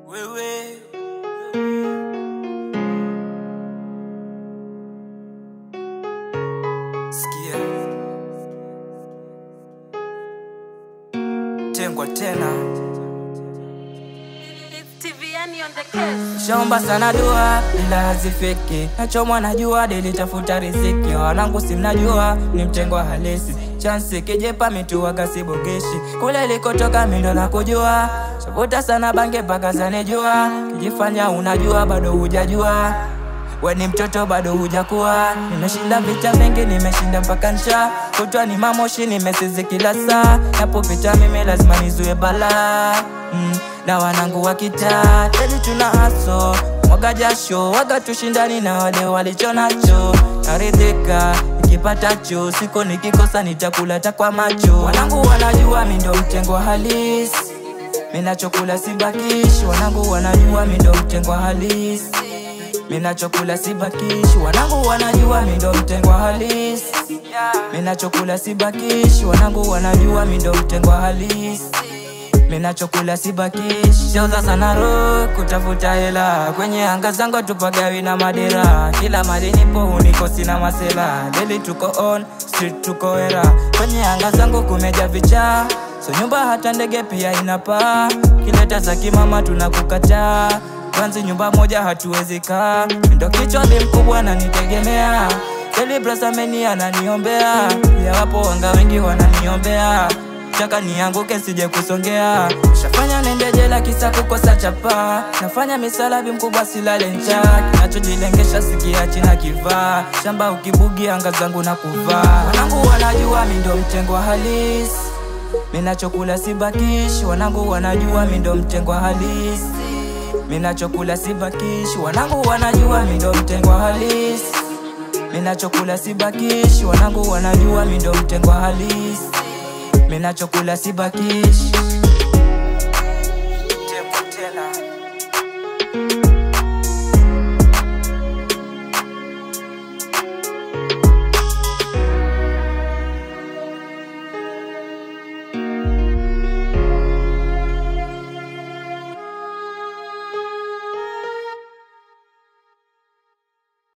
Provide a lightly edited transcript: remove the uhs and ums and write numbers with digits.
Wewe sikia, tengwa tena shaomba sana dua ila hazifiki. Nachomwa najua deli tafuta riziki. Wanangu simnajua ni mtengwa halisi. Chance kijepa mituwa kasibogeshi. Kule likotoka mindo na kujua. Shabuta sana bange paka zanejua. Kijifanya unajua bado hujajua. We ni mtoto bado hujakuwa. Nimeshinda vita mengi nimeshinda mpaka nsha. Kutwa ni mamoshi nimesizi kila saa. Napopita mimi lazima nizue bala. Na wanangu wakita tedi tuna aso. Mwaga jasho waga tushindani na wale walichonacho. Naridhika nikipatacho. Siko nikikosa nitakula takwa macho. Wanangu wanajua mindo mtengwa halisi. Mina chokula sibakishi. Wanangu wanajua mindo mtengwa halisi. Mina chokula sibakishi. Wanangu wanajua mindo mtengwa halisi. Mina chokula sibakishi. Wanangu wanajua mindo mtengwa halisi. Mina chokula sibakishi. Shauza sana roho kutafuta hela. Kwenye anga zangu tupagawi na madera. Kila mali nipo uniko sina masela. Daily tuko on, street tuko era. Kwenye anga zangu kumeja vicha. So nyumba hata ndege pia inapaa. Kileta za kimama tunakukataa. Kwanzi nyumba moja hatuwezi kaa. Mindo kichwa bi mkubwa na nitegemea. Keli brasa meni ananiombea. Pia wapo wanga wengi wananiombea. Chaka nianguke sije kusongea. Shafanya nende jela kisa kukosa chapa. Nafanya misalabi mkubwa silale ncha. Kinachojilengesha sikiachi na kivaa. Shamba ukibugi anga zangu na kuvaa. Wanangu wanajua mindo mtengwa halisi. Mina chokula sibakishi. Wanangu wanajua mindo mtengwa halisi. Mina chokula sibakishi. Wanangu wanajua mindo mtengwa halisi. Mina chokula sibakishi. Wanangu wanajua mindo mtengwa halisi. Mina chokula sibakishi. Tengwa tena.